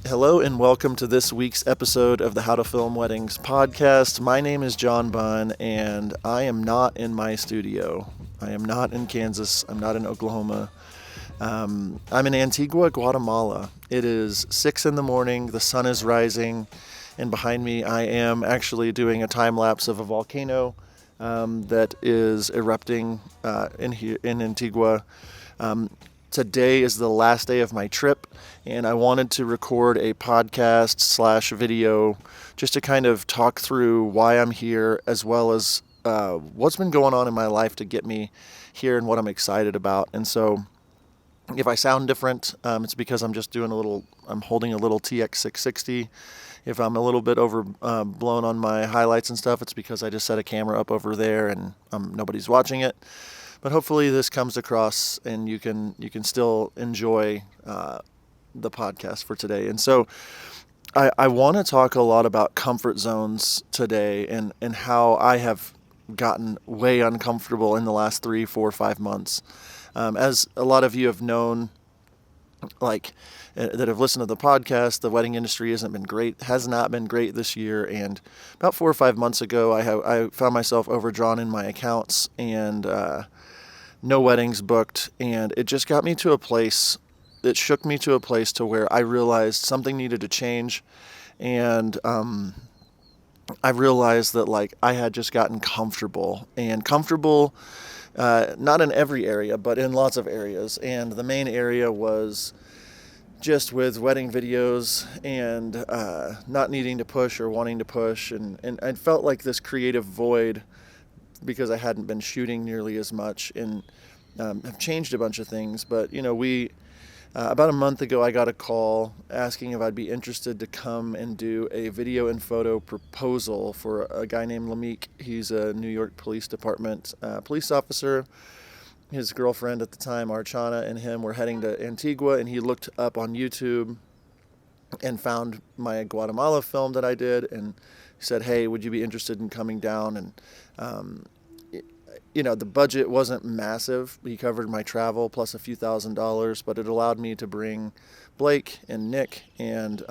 Hello and welcome to this week's episode of the How to Film Weddings podcast. My name is John Bunn and I am not in my studio. I am not in Kansas. I'm not in Oklahoma. I'm in Antigua, Guatemala. It is 6 in the morning. The sun is rising. And behind me, I am actually doing a time lapse of a volcano that is erupting in Antigua. Today is the last day of my trip, and I wanted to record a podcast/video just to kind of talk through why I'm here, as well as what's been going on in my life to get me here and what I'm excited about. And so if I sound different, it's because I'm holding a little TX660. If I'm a little bit blown on my highlights and stuff, it's because I just set a camera up over there and nobody's watching it. But hopefully this comes across and you can still enjoy the podcast for today. And so I want to talk a lot about comfort zones today and how I have gotten way uncomfortable in the last 3, 4, 5 months. As a lot of you have known, that have listened to the podcast, the wedding industry has not been great this year. And about 4 or 5 months ago, I found myself overdrawn in my accounts and no weddings booked, and it just got me to a place, it shook me to a place to where I realized something needed to change, and I realized that I had just gotten comfortable, not in every area, but in lots of areas, and the main area was just with wedding videos and not needing to push or wanting to push, and I felt like this creative void because I hadn't been shooting nearly as much and have changed a bunch of things. But, about a month ago, I got a call asking if I'd be interested to come and do a video and photo proposal for a guy named Lameek. He's a New York Police Department police officer. His girlfriend at the time, Archana, and him were heading to Antigua, and he looked up on YouTube and found my Guatemala film that I did and said, hey, would you be interested in coming down? And the budget wasn't massive. He covered my travel plus a few $1,000s, but it allowed me to bring Blake and Nick, and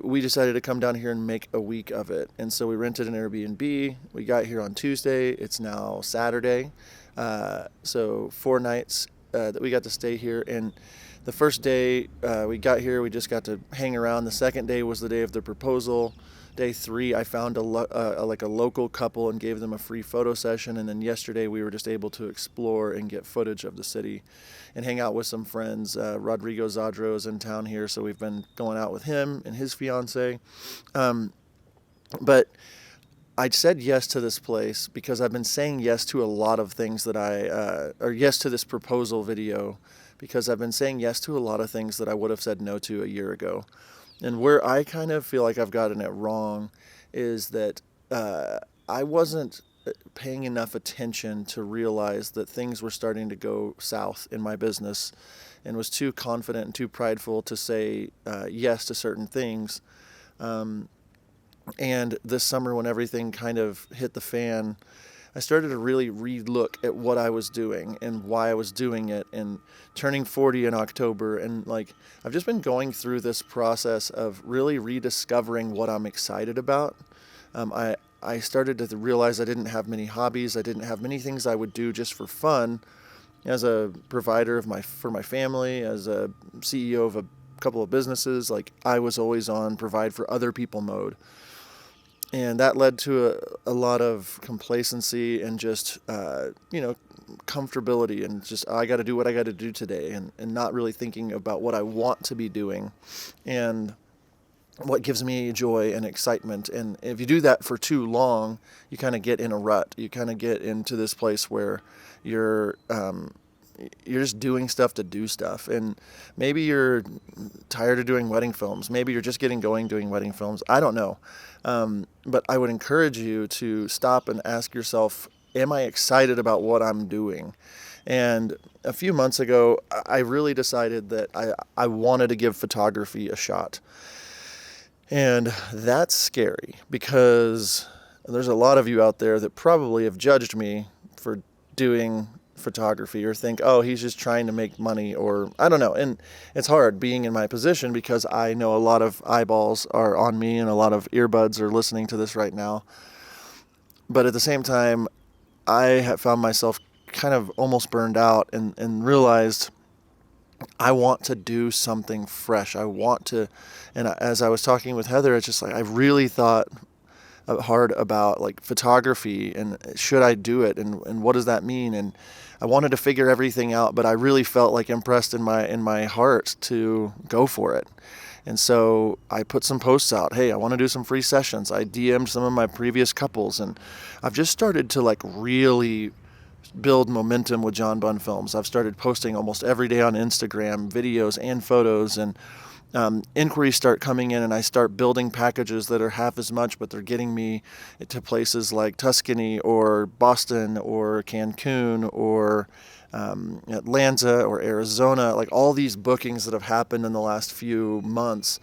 we decided to come down here and make a week of it. And so we rented an Airbnb. We got here on Tuesday. It's now Saturday. So 4 nights that we got to stay here. And the first day we got here, we just got to hang around. The second day was the day of the proposal. Day 3, I found a local couple and gave them a free photo session. And then yesterday we were just able to explore and get footage of the city and hang out with some friends. Rodrigo Zadro is in town here, so we've been going out with him and his fiance. But I said yes to this place because I've been saying yes to a lot of things or yes to this proposal video because I've been saying yes to a lot of things that I would have said no to a year ago. And where I kind of feel like I've gotten it wrong is that I wasn't paying enough attention to realize that things were starting to go south in my business, and was too confident and too prideful to say yes to certain things. And this summer, when everything kind of hit the fan, I started to really re-look at what I was doing and why I was doing it, and turning 40 in October. And I've just been going through this process of really rediscovering what I'm excited about. I started to realize I didn't have many hobbies. I didn't have many things I would do just for fun as a provider for my family, as a CEO of a couple of businesses. I was always on provide for other people mode. And that led to a lot of complacency and just, comfortability, and just, I got to do what I got to do today, and not really thinking about what I want to be doing and what gives me joy and excitement. And if you do that for too long, you kind of get in a rut. You kind of get into this place where you're just doing stuff to do stuff. And maybe you're tired of doing wedding films. Maybe you're just getting going doing wedding films. I don't know. But I would encourage you to stop and ask yourself, am I excited about what I'm doing? And a few months ago, I really decided that I wanted to give photography a shot. And that's scary because there's a lot of you out there that probably have judged me for doing photography or think, oh, he's just trying to make money, or I don't know. And it's hard being in my position because I know a lot of eyeballs are on me and a lot of earbuds are listening to this right now. But at the same time, I have found myself kind of almost burned out and realized I want to do something fresh. I want to, and as I was talking with Heather, it's just like I really thought hard about like photography and should I do it and what does that mean, and I wanted to figure everything out, but I really felt like impressed in my heart to go for it. And so I put some posts out. Hey, I want to do some free sessions. I DM'd some of my previous couples, and I've just started to like really build momentum with John Bunn Films. I've started posting almost every day on Instagram, videos and photos, and inquiries start coming in, and I start building packages that are half as much, but they're getting me to places like Tuscany or Boston or Cancun or Atlanta or Arizona. Like all these bookings that have happened in the last few months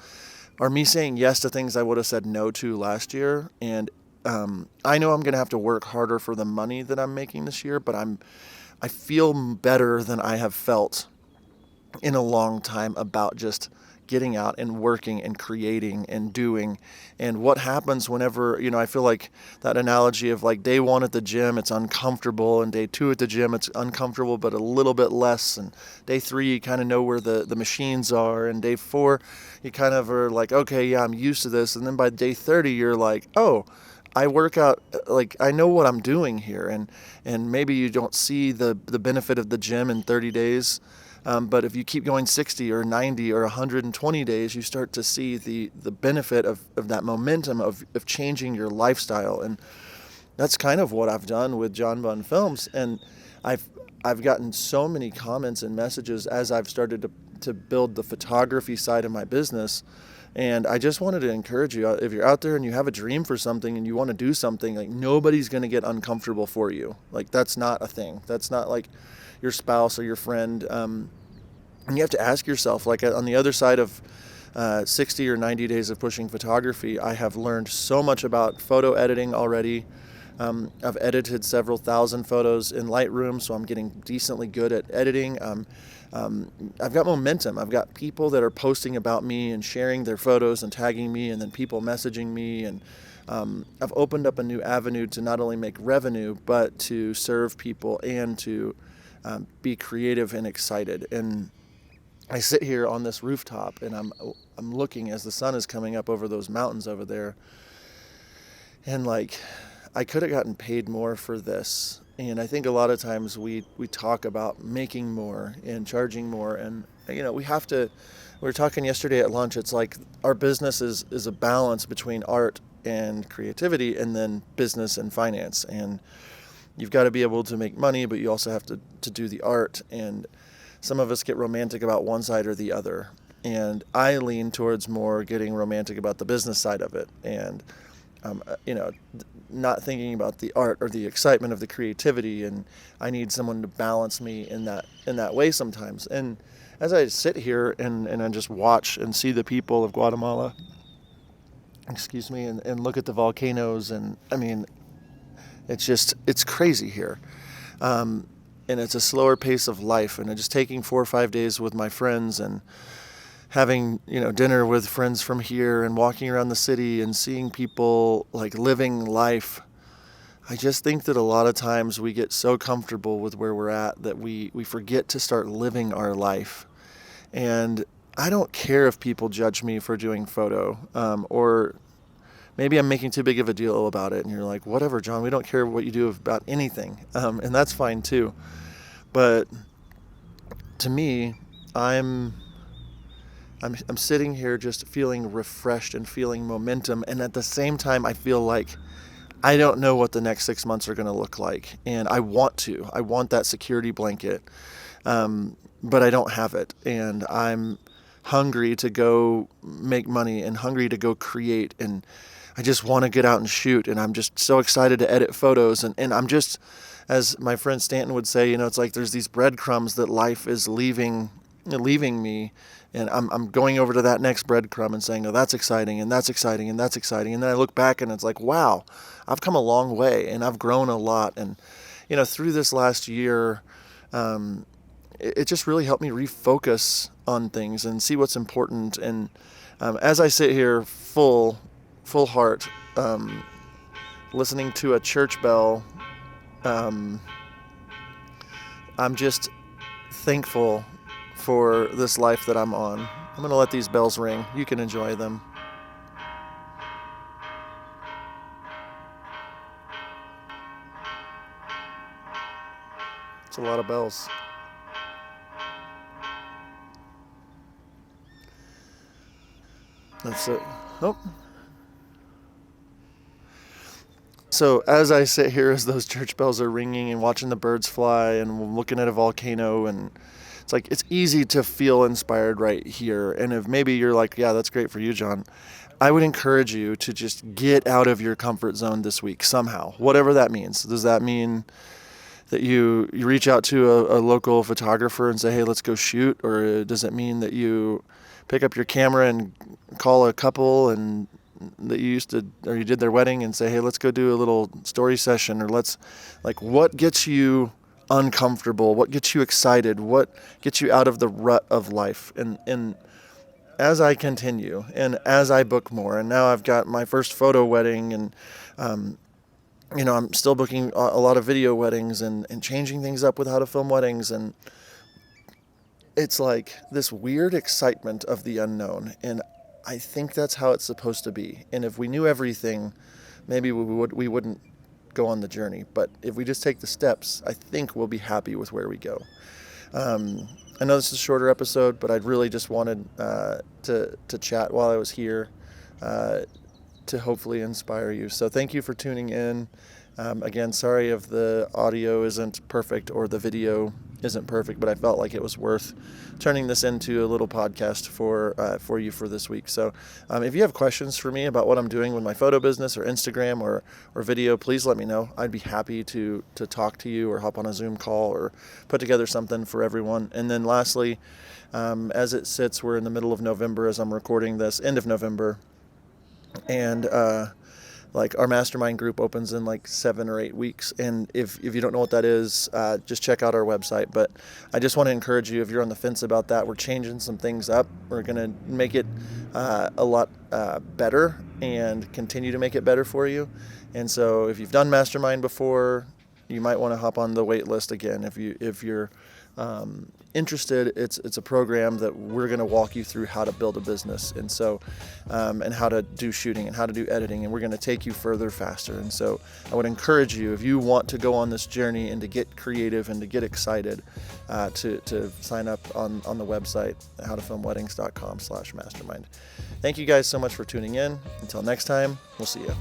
are me saying yes to things I would have said no to last year. And I know I'm going to have to work harder for the money that I'm making this year, but I feel better than I have felt in a long time about just getting out and working and creating and doing. And what happens whenever, I feel like that analogy of like day 1 at the gym, it's uncomfortable, and day 2 at the gym, it's uncomfortable, but a little bit less. And day 3, you kind of know where the machines are. And day 4, you kind of are like, okay, yeah, I'm used to this. And then by day 30, you're like, oh, I work out, like I know what I'm doing here. And maybe you don't see the benefit of the gym in 30 days. But if you keep going 60 or 90 or 120 days, you start to see the benefit of that momentum of changing your lifestyle. And that's kind of what I've done with John Bunn Films. And I've gotten so many comments and messages as I've started to build the photography side of my business. And I just wanted to encourage you, if you're out there and you have a dream for something and you want to do something, like nobody's going to get uncomfortable for you. Like that's not a thing. That's not like your spouse or your friend. And you have to ask yourself, like on the other side of 60 or 90 days of pushing photography, I have learned so much about photo editing already. I've edited several thousand photos in Lightroom, so I'm getting decently good at editing. I've got momentum. I've got people that are posting about me and sharing their photos and tagging me, and then people messaging me. And I've opened up a new avenue to not only make revenue, but to serve people and to be creative and excited. And I sit here on this rooftop, and I'm looking as the sun is coming up over those mountains over there. And like, I could have gotten paid more for this. And I think a lot of times we talk about making more and charging more. And, we have to, we were talking yesterday at lunch, it's like our business is a balance between art and creativity and then business and finance. And you've got to be able to make money, but you also have to do the art. And some of us get romantic about one side or the other. And I lean towards more getting romantic about the business side of it. And, not thinking about the art or the excitement of the creativity. And I need someone to balance me in that way sometimes. And as I sit here and I just watch and see the people of Guatemala, and look at the volcanoes, and I mean, it's crazy here. And it's a slower pace of life, and just taking 4 or 5 days with my friends and having, dinner with friends from here and walking around the city and seeing people like living life. I just think that a lot of times we get so comfortable with where we're at that we forget to start living our life. And I don't care if people judge me for doing photo, or maybe I'm making too big of a deal about it. And you're like, whatever, John, we don't care what you do about anything. And that's fine too. But to me, I'm sitting here just feeling refreshed and feeling momentum. And at the same time, I feel like I don't know what the next 6 months are going to look like. And I want that security blanket. But I don't have it. And I'm hungry to go make money and hungry to go create. And I just want to get out and shoot. And I'm just so excited to edit photos. And I'm just, as my friend Stanton would say, it's like there's these breadcrumbs that life is leaving me. And I'm going over to that next breadcrumb and saying, oh, that's exciting, and that's exciting, and that's exciting. And then I look back and it's like, wow, I've come a long way and I've grown a lot. And, through this last year, it just really helped me refocus on things and see what's important. And as I sit here full heart, listening to a church bell, I'm just thankful for this life that I'm on. I'm going to let these bells ring. You can enjoy them. It's a lot of bells. That's it. Oh. So as I sit here, as those church bells are ringing and watching the birds fly and looking at a volcano, and it's like, it's easy to feel inspired right here. And if maybe you're like, yeah, that's great for you, John, I would encourage you to just get out of your comfort zone this week somehow, whatever that means. Does that mean that you reach out to a local photographer and say, hey, let's go shoot? Or does it mean that you pick up your camera and call a couple and that you used to, or you did their wedding, and say, hey, let's go do a little story session? Or what gets you uncomfortable? What gets you excited? What gets you out of the rut of life? And as I continue and as I book more, and now I've got my first photo wedding, and I'm still booking a lot of video weddings and changing things up with how to film weddings. And it's like this weird excitement of the unknown. And I think that's how it's supposed to be. And if we knew everything, maybe we wouldn't go on the journey. But if we just take the steps, I think we'll be happy with where we go. I know this is a shorter episode, but I really just wanted to chat while I was here, to hopefully inspire you. So thank you for tuning in. Again, sorry if the audio isn't perfect or the video isn't perfect, but I felt like it was worth turning this into a little podcast for you for this week. So if you have questions for me about what I'm doing with my photo business or Instagram or video, please let me know. I'd be happy to talk to you or hop on a Zoom call or put together something for everyone. And then lastly, as it sits, we're in the middle of November as I'm recording this, end of November. And our Mastermind group opens in 7 or 8 weeks. And if you don't know what that is, just check out our website. But I just want to encourage you, if you're on the fence about that, we're changing some things up. We're going to make it a lot better and continue to make it better for you. And so if you've done Mastermind before, you might want to hop on the wait list again. If you're interested, it's a program that we're going to walk you through how to build a business, and so and how to do shooting and how to do editing, and we're going to take you further faster. And so I would encourage you, if you want to go on this journey and to get creative and to get excited, to sign up on the website howtofilmweddings.com/mastermind. Thank you guys so much for tuning in. Until next time, we'll see you.